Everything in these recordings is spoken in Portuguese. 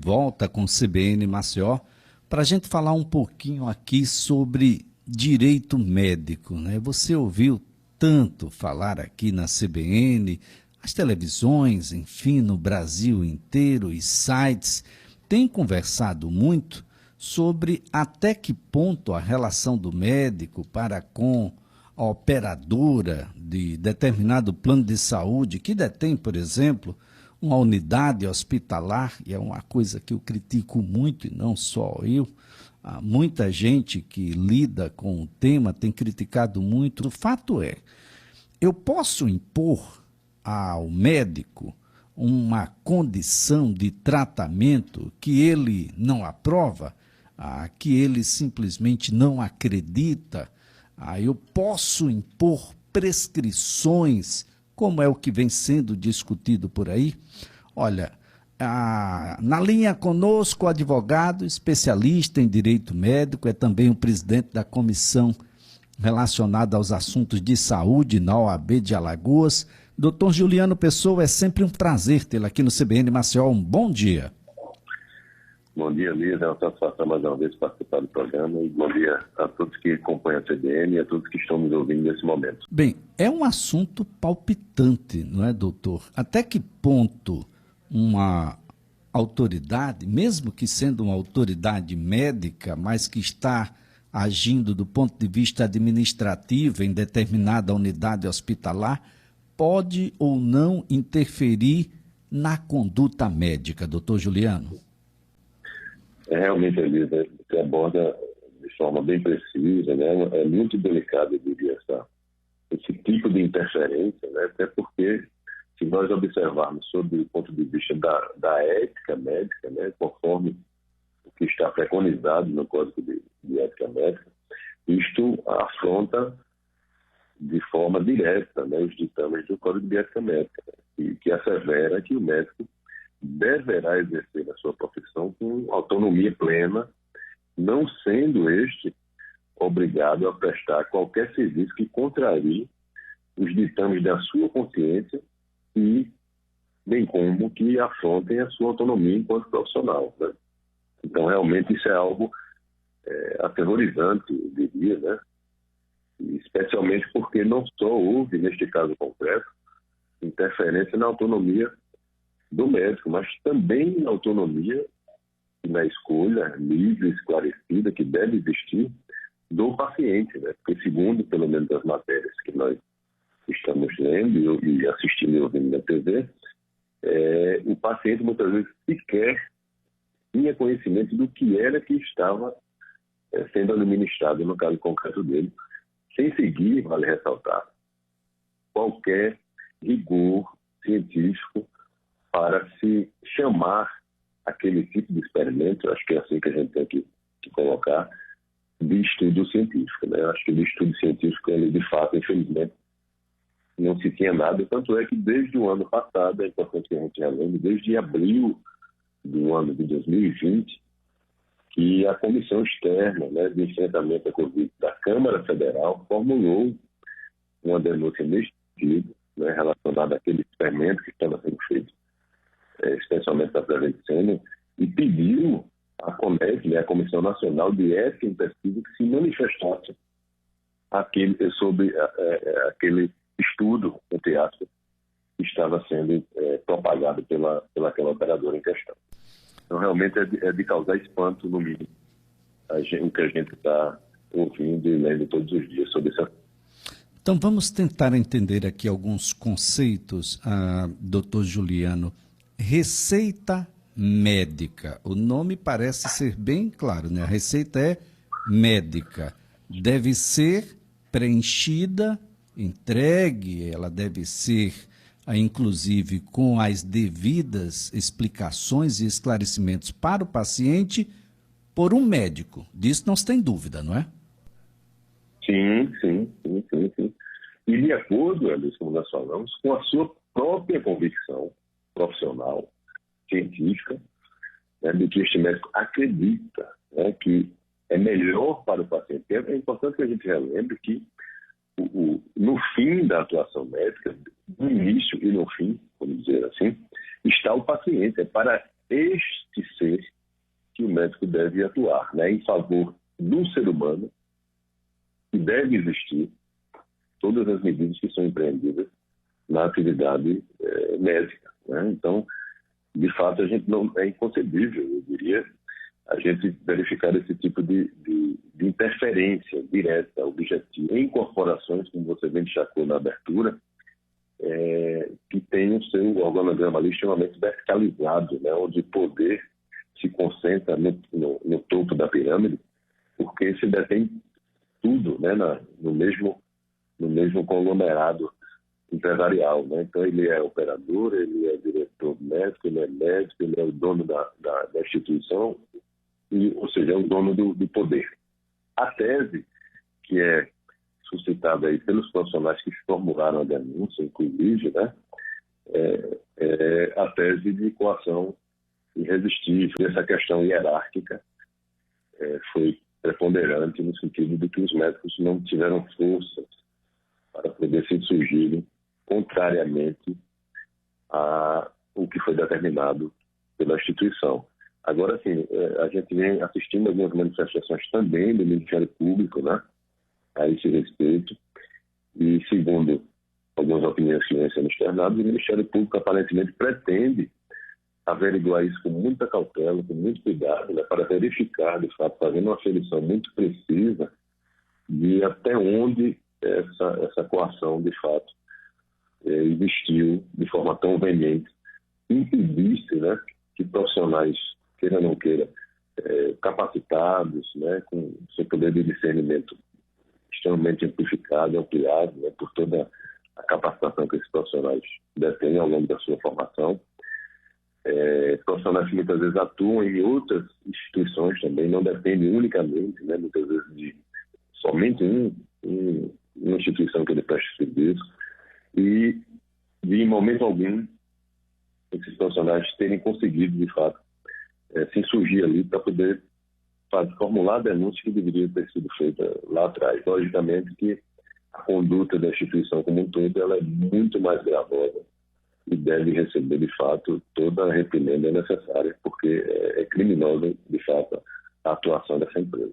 volta com o CBN Maceió para a gente falar um pouquinho aqui sobre direito médico, né? Você ouviu tanto falar aqui na CBN, as televisões, enfim, no Brasil inteiro e sites têm conversado muito sobre até que ponto a relação do médico para com a operadora de determinado plano de saúde que detém, por exemplo, uma unidade hospitalar, e é uma coisa que eu critico muito, e não só eu, há muita gente que lida com o tema tem criticado muito. O fato é, eu posso impor ao médico uma condição de tratamento que ele não aprova, que ele simplesmente não acredita. Eu posso impor prescrições, como é o que vem sendo discutido por aí. Olha, na linha conosco, o advogado especialista em direito médico, é também o presidente da comissão relacionada aos assuntos de saúde na OAB de Alagoas. Doutor Juliano Pessoa, é sempre um prazer tê-lo aqui no CBN Maceió. Um bom dia. Bom dia, Lisa. É uma satisfação mais uma vez participar do programa. E bom dia a todos que acompanham a CBN e a todos que estão nos ouvindo nesse momento. Bem, é um assunto palpitante, não é, doutor? Até que ponto uma autoridade, mesmo que sendo uma autoridade médica, mas que está agindo do ponto de vista administrativo em determinada unidade hospitalar, pode ou não interferir na conduta médica, doutor Juliano? Realmente, Elisa, você aborda de forma bem precisa, né? É muito delicado, eu diria, esse tipo de interferência, né? Até porque, se nós observarmos sob o ponto de vista da ética médica, né? Conforme o que está preconizado no Código de Ética Médica, isto afronta de forma direta, né, os ditames do Código de Ética Médica, né? que assevera que o médico deverá exercer a sua profissão com autonomia plena, não sendo este obrigado a prestar qualquer serviço que contrarie os ditames da sua consciência e bem como que afrontem a sua autonomia enquanto profissional, né? Então, realmente, isso é algo aterrorizante, eu diria, né? Especialmente porque não só houve, neste caso concreto, interferência na autonomia do médico, mas também na autonomia e na escolha livre e esclarecida que deve existir do paciente, né? Porque, segundo, pelo menos, as matérias que nós estamos lendo e assistindo e ouvindo na TV, o paciente muitas vezes sequer tinha conhecimento do que era que estava sendo administrado, no caso concreto dele, sem seguir, vale ressaltar, qualquer rigor científico para se chamar aquele tipo de experimento, acho que é assim que a gente tem que colocar, de estudo científico, né? Acho que de estudo científico, ele, de fato, infelizmente, não se tinha nada, tanto é que desde o ano passado, é importante que a gente relembre, desde abril do ano de 2020, que a Comissão Externa, né, de Enfrentamento à Covid da Câmara Federal formulou uma denúncia neste sentido, né, relacionada àquele experimento que estava sendo feito, especialmente da Preventicênia, e pediu à CONEP, né, a Comissão Nacional de Ética e Pesquisa, que se manifestasse sobre aquele estudo, entre aspas, que estava sendo propagado pelaquela operadora em questão. Então, realmente é de causar espanto, no mínimo, o que a gente está ouvindo e lendo todos os dias sobre isso. Então, vamos tentar entender aqui alguns conceitos, doutor Juliano. Receita médica. O nome parece ser bem claro, né? A receita é médica. Deve ser preenchida, entregue, ela deve ser inclusive com as devidas explicações e esclarecimentos para o paciente, por um médico. Disso não se tem dúvida, não é? Sim. E de acordo, Alice, como nós falamos, com a sua própria convicção profissional, científica, né, de que este médico acredita, né, que é melhor para o paciente. É importante que a gente relembre que no fim da atuação médica, no início e no fim, vamos dizer assim, está o paciente. É para este ser médico deve atuar, né, em favor do ser humano, que deve existir todas as medidas que são empreendidas na atividade médica, né? Então, de fato, a gente não é inconcebível, eu diria, a gente verificar esse tipo de interferência direta, objetiva, em corporações, como você bem destacou na abertura, que tem o seu organograma ali extremamente verticalizado, né, onde o poder se concentra no topo da pirâmide, porque se detém tudo, né, no mesmo conglomerado empresarial, né? Então ele é operador, ele é diretor médico, ele é o dono da instituição, ou seja, é o dono do poder. A tese que é suscitada aí pelos profissionais que formularam a denúncia, inclusive, né, é a tese de coação irresistível. Essa questão hierárquica foi preponderante no sentido de que os médicos não tiveram forças para poder se insurgirem contrariamente ao que foi determinado pela instituição. Agora, sim, a gente vem assistindo algumas manifestações também do Ministério Público, né, a esse respeito, e segundo algumas opiniões que vêm sendo externadas, o Ministério Público aparentemente pretende averiguar isso com muita cautela, com muito cuidado, né, para verificar, de fato, fazendo uma seleção muito precisa de até onde essa coação, de fato, existiu de forma tão veemente, impedisse, né, que profissionais, queira ou não queira, capacitados, né, com seu poder de discernimento extremamente amplificado, ampliado, né, por toda a capacitação que esses profissionais detêm ao longo da sua formação. Profissionais que muitas vezes atuam em outras instituições também, não dependem unicamente, né, muitas vezes de somente uma instituição que ele presta serviço, e de, em momento algum, esses profissionais terem conseguido, de fato, se insurgir ali para poder formular a denúncia que deveria ter sido feita lá atrás. Logicamente que a conduta da instituição como um todo ela é muito mais gravosa e deve receber, de fato, toda a reprimenda necessária, porque é criminosa, de fato, a atuação dessa empresa.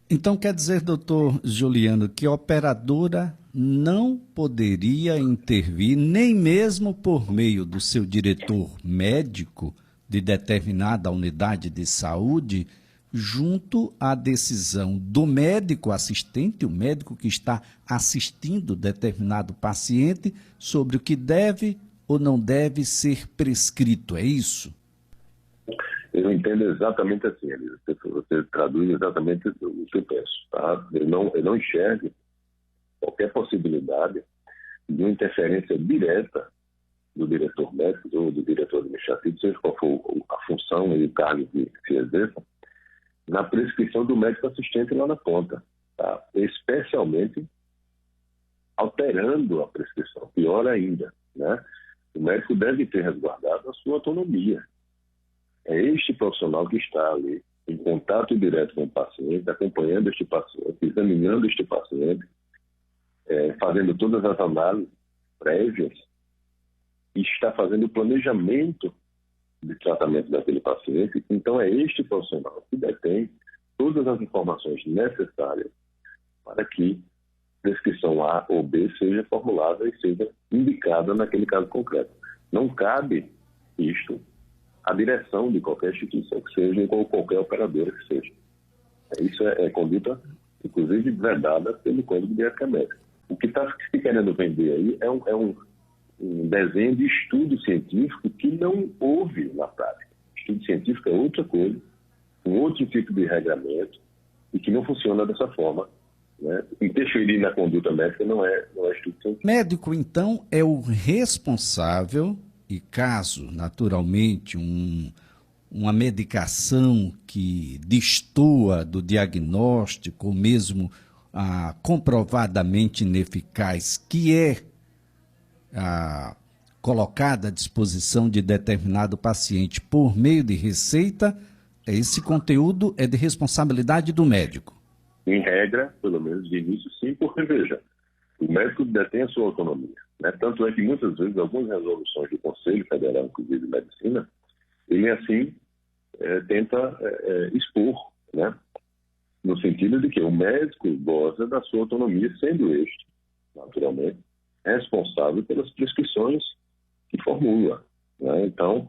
Então quer dizer, doutor Juliano, que a operadora não poderia intervir, nem mesmo por meio do seu diretor médico de determinada unidade de saúde, junto à decisão do médico assistente, o médico que está assistindo determinado paciente, sobre o que deve ou não deve ser prescrito, é isso? Eu entendo exatamente assim, Elisa. Você traduz exatamente o que eu penso. Tá? Eu não enxergo qualquer possibilidade de uma interferência direta do diretor médico ou do diretor administrativo, seja qual for a função e o cargo que se exerça, na prescrição do médico assistente lá na ponta. Tá? Especialmente alterando a prescrição. Pior ainda, né? O médico deve ter resguardado a sua autonomia. É este profissional que está ali em contato direto com o paciente, acompanhando este paciente, examinando este paciente, fazendo todas as análises prévias e está fazendo o planejamento de tratamento daquele paciente. Então, é este profissional que detém todas as informações necessárias para que prescrição A ou B seja formulada e seja indicada naquele caso concreto. Não cabe isto à direção de qualquer instituição que seja ou qualquer operadora que seja. Isso é conduta, inclusive, vedada pelo Código de Ética Médica. O que está se querendo vender aí é um desenho de estudo científico que não houve na prática. Estudo científico é outra coisa, um outro tipo de regramento e que não funciona dessa forma. Né? Interferir na conduta médica não é estudo científico. Médico, então, é o responsável, e caso, naturalmente, uma medicação que destoa do diagnóstico, ou mesmo comprovadamente ineficaz, que é colocada à disposição de determinado paciente por meio de receita, esse conteúdo é de responsabilidade do médico. Em regra, pelo menos de início, sim, porque, veja, o médico detém a sua autonomia. Né? Tanto é que, muitas vezes, algumas resoluções do Conselho Federal, inclusive de Medicina, ele, assim, tenta expor, né? No sentido de que o médico goza da sua autonomia, sendo este, naturalmente, responsável pelas prescrições que formula, né? Então,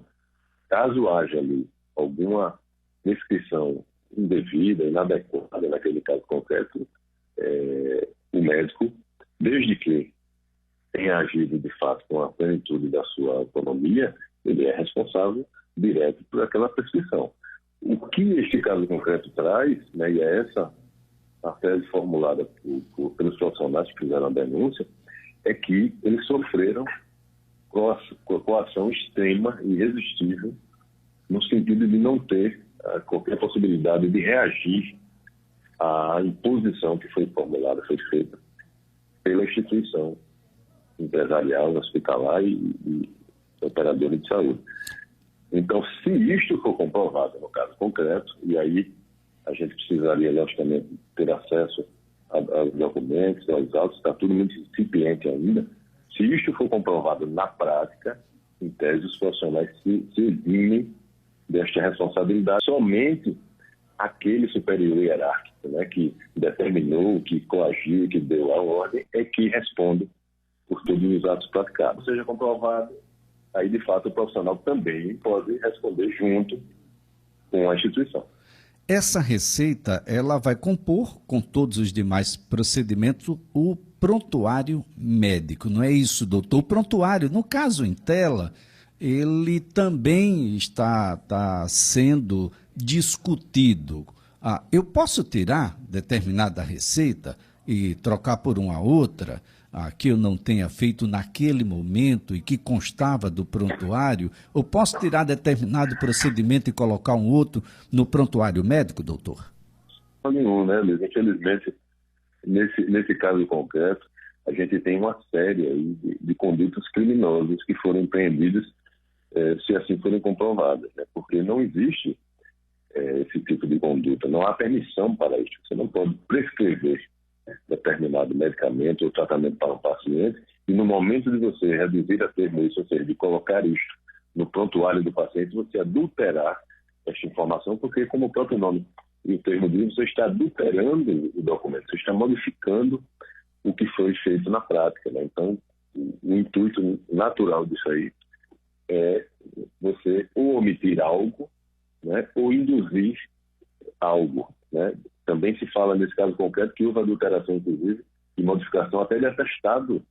caso haja ali alguma prescrição indevida, inadequada naquele caso concreto, o médico, desde que tenha agido de fato com a plenitude da sua autonomia, ele é responsável direto por aquela prescrição. O que este caso concreto traz, né, e é essa a tese formulada pelos profissionais que fizeram a denúncia, é que eles sofreram coação extrema e irresistível, no sentido de não ter qualquer possibilidade de reagir à imposição que foi formulada, foi feita pela instituição empresarial, hospitalar e operadora de saúde. Então, se isto for comprovado no caso concreto, e aí a gente precisaria, logicamente, ter acesso aos documentos, aos autos, está tudo muito incipiente ainda. Se isto for comprovado na prática, em tese, os profissionais se eximem desta responsabilidade. Somente aquele superior hierárquico, né, que determinou, que coagiu, que deu a ordem, é que responde por todos os atos praticados. Seja comprovado, aí de fato o profissional também pode responder junto com a instituição. Essa receita, ela vai compor, com todos os demais procedimentos, o prontuário médico, não é isso, doutor? O prontuário, no caso em tela, ele também está sendo discutido. Eu posso tirar determinada receita e trocar por uma outra, que eu não tenha feito naquele momento e que constava do prontuário? Ou posso tirar determinado procedimento e colocar um outro no prontuário médico, doutor? Nenhum, né, Luiz? Infelizmente, nesse caso concreto, a gente tem uma série aí de condutas criminosas que foram empreendidas, se assim forem comprovadas, né? Porque não existe esse tipo de conduta, não há permissão para isso. Você não pode prescrever determinado medicamento ou tratamento para um paciente e no momento de você reduzir a termo isso, ou seja, de colocar isto no prontuário do paciente, você adulterar esta informação, porque como o próprio nome e o termo diz, você está adulterando o documento, você está modificando o que foi feito na prática, né? Então, o intuito natural disso aí é você ou omitir algo, né, ou induzir algo, né? Também se fala, nesse caso concreto, que houve adulteração, inclusive, e modificação até de atestado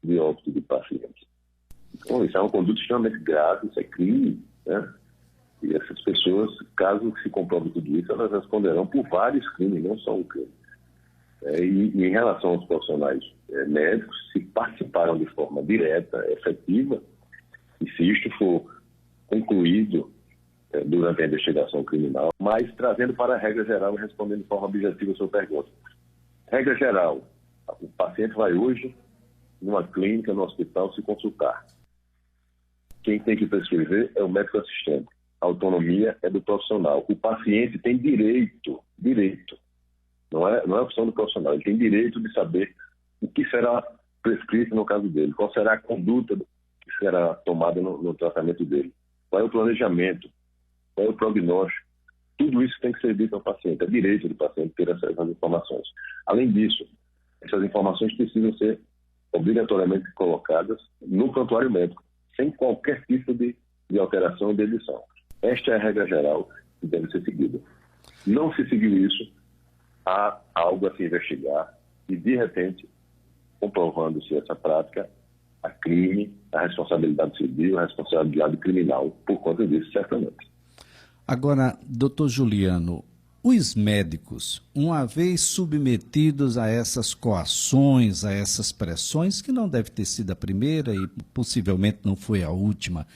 de óbito de pacientes. Então, isso é uma conduta extremamente grave, isso é crime, né? E essas pessoas, caso se comprove tudo isso, elas responderão por vários crimes, não só um crime. E em relação aos profissionais médicos, se participaram de forma direta, efetiva, e se isto for concluído durante a investigação criminal, mas trazendo para a regra geral e respondendo de forma objetiva a sua pergunta. Regra geral, o paciente vai hoje numa clínica, no hospital, se consultar. Quem tem que prescrever é o médico assistente. A autonomia é do profissional. O paciente tem direito, não é opção do profissional, ele tem direito de saber o que será prescrito no caso dele, qual será a conduta que será tomada no tratamento dele, qual é o planejamento, qual é o prognóstico. Tudo isso tem que ser dito ao paciente, é direito do paciente ter acesso às informações. Além disso, essas informações precisam ser obrigatoriamente colocadas no prontuário médico, sem qualquer tipo de alteração ou de edição. Esta é a regra geral que deve ser seguida. Não se seguiu isso, há algo a se investigar e, de repente, comprovando-se essa prática, a crime, a responsabilidade civil, a responsabilidade criminal, por conta disso, certamente. Agora, doutor Juliano, os médicos, uma vez submetidos a essas coações, a essas pressões, que não deve ter sido a primeira e possivelmente não foi a última,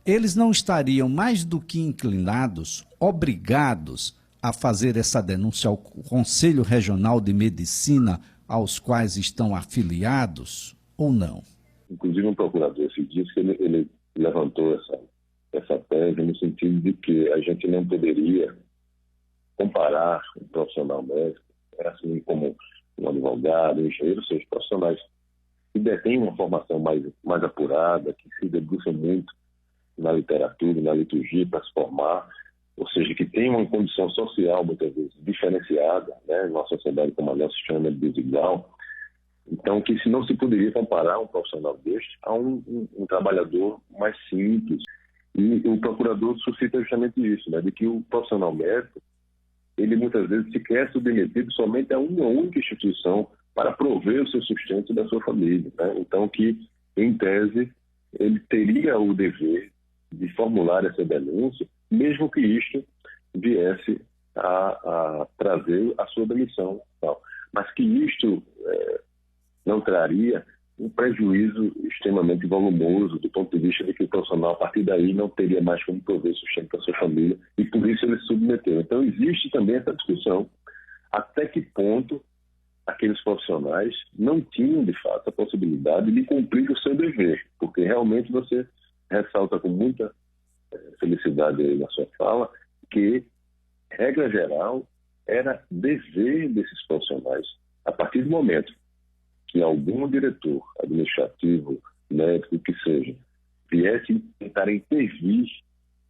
eles não estariam mais do que inclinados, obrigados a fazer essa denúncia ao Conselho Regional de Medicina, aos quais estão afiliados, ou não? Inclusive, um procurador esse disse que ele levantou essa tese no sentido de que a gente não poderia comparar um profissional médico, assim como um advogado, um engenheiro, seja profissionais que detêm uma formação mais apurada, que se debruçam muito na literatura, na liturgia para se formar, ou seja, que tem uma condição social, muitas vezes, diferenciada, né? Nossa sociedade, como a nossa chama, de desigual. Então, que se não se poderia comparar um profissional deste a um trabalhador mais simples. E o procurador suscita justamente isso, né? De que o profissional médico, ele muitas vezes sequer é submetido somente a uma única instituição para prover o seu sustento da sua família, né? Então, que, em tese, ele teria o dever de formular essa denúncia, mesmo que isto viesse a trazer a sua demissão. Tal. Mas que isto não traria um prejuízo extremamente volumoso do ponto de vista de que o profissional, a partir daí, não teria mais como prover sustento para a sua família e por isso ele se submeteu. Então, existe também essa discussão até que ponto aqueles profissionais não tinham, de fato, a possibilidade de cumprir o seu dever, porque realmente você ressalta com muita felicidade aí na sua fala que, regra geral, era dever desses profissionais, a partir do momento que algum diretor administrativo, médico, que seja, viesse tentar intervir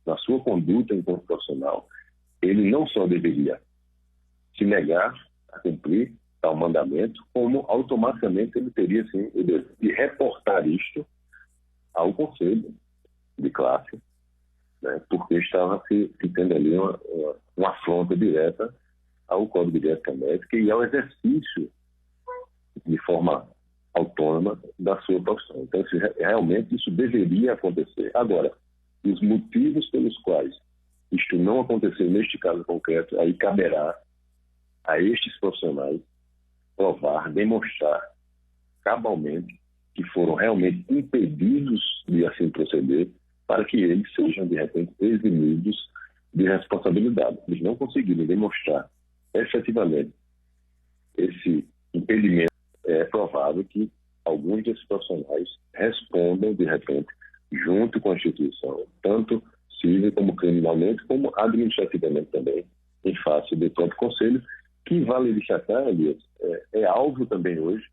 na sua conduta enquanto profissional, ele não só deveria se negar a cumprir tal mandamento, como automaticamente ele teria, sim, o dever de reportar isto ao conselho de classe, né, porque estava se tendo ali uma afronta direta ao Código de Ética Médica e ao exercício de forma autônoma da sua profissão. Então, realmente isso deveria acontecer. Agora, os motivos pelos quais isto não aconteceu neste caso concreto, aí caberá a estes profissionais provar, demonstrar cabalmente que foram realmente impedidos de assim proceder para que eles sejam, de repente, eximidos de responsabilidade. Eles não conseguiram demonstrar efetivamente esse impedimento. É provável que alguns desses profissionais respondam, de repente, junto com a instituição, tanto civil como criminalmente, como administrativamente também, em face do próprio Conselho, que, vale destacar, Elias, é alvo também hoje,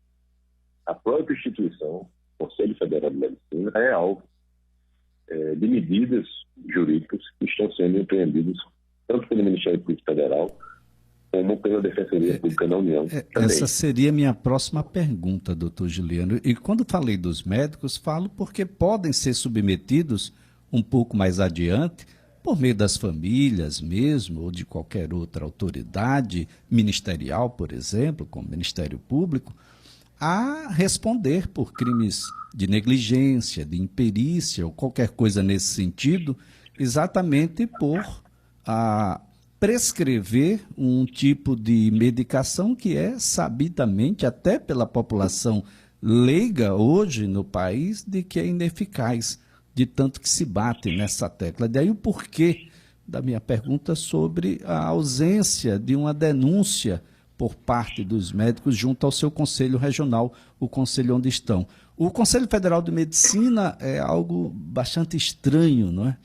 a própria instituição, o Conselho Federal de Medicina, é alvo de medidas jurídicas que estão sendo empreendidas tanto pelo Ministério Público Federal como pela Defensoria Pública da União também. Essa seria a minha próxima pergunta, doutor Juliano. E quando falei dos médicos, falo porque podem ser submetidos um pouco mais adiante, por meio das famílias mesmo, ou de qualquer outra autoridade ministerial, por exemplo, como Ministério Público, a responder por crimes de negligência, de imperícia ou qualquer coisa nesse sentido, exatamente por prescrever um tipo de medicação que é sabidamente, até pela população leiga hoje no país, de que é ineficaz, de tanto que se bate nessa tecla. Daí o porquê da minha pergunta sobre a ausência de uma denúncia por parte dos médicos junto ao seu conselho regional, o conselho onde estão. O Conselho Federal de Medicina é algo bastante estranho, não é?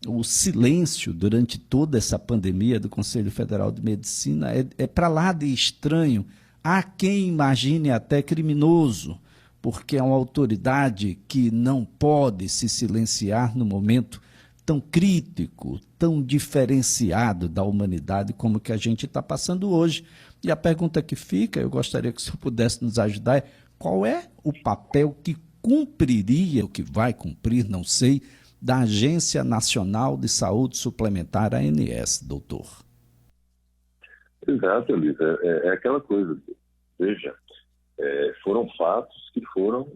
O silêncio durante toda essa pandemia do Conselho Federal de Medicina é para lá de estranho. Há quem imagine até criminoso, porque é uma autoridade que não pode se silenciar no momento tão crítico, tão diferenciado da humanidade como que a gente está passando hoje. E a pergunta que fica, eu gostaria que o senhor pudesse nos ajudar, é qual é o papel que cumpriria, o que vai cumprir, não sei, da Agência Nacional de Saúde Suplementar, ANS, doutor? Exato, Elisa. É aquela coisa. Veja, foram fatos que foram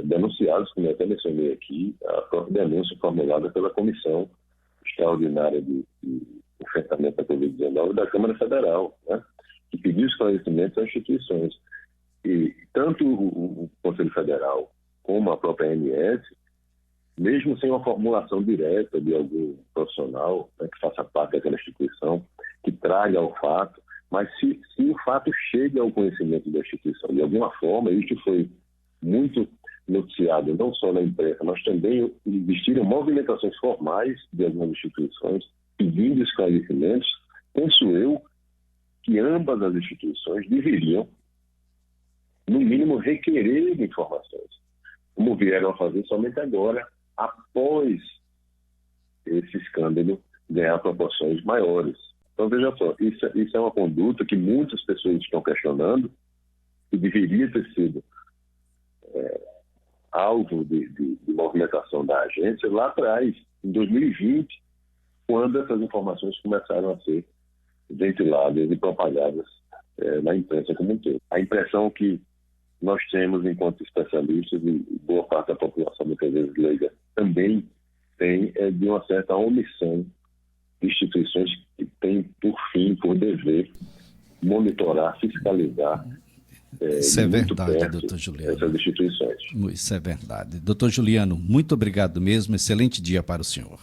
denunciados, como eu até mencionei aqui, a própria denúncia formulada pela Comissão Extraordinária de Enfrentamento da Covid-19 da Câmara Federal, né, que pediu esclarecimentos às instituições. E tanto o Conselho Federal como a própria ANS, mesmo sem uma formulação direta de algum profissional, né, que faça parte daquela instituição, que traga o fato, mas se o fato chega ao conhecimento da instituição de alguma forma, isso foi muito noticiado não só na imprensa, mas também existiram movimentações formais de algumas instituições pedindo esclarecimentos, penso eu que ambas as instituições deveriam, no mínimo, requerer informações, como vieram a fazer somente agora, após esse escândalo ganhar proporções maiores. Então, veja só, isso é uma conduta que muitas pessoas estão questionando, que deveria ter sido alvo de movimentação da agência lá atrás, em 2020, quando essas informações começaram a ser ventiladas e propagadas na imprensa como um todo. A impressão que nós temos enquanto especialistas, e boa parte da população muitas vezes leiga também tem, de uma certa omissão de instituições que têm por fim, por dever, monitorar, fiscalizar isso é verdade, doutor Juliano. Essas instituições. Isso é verdade. Doutor Juliano, muito obrigado mesmo. Excelente dia para o senhor.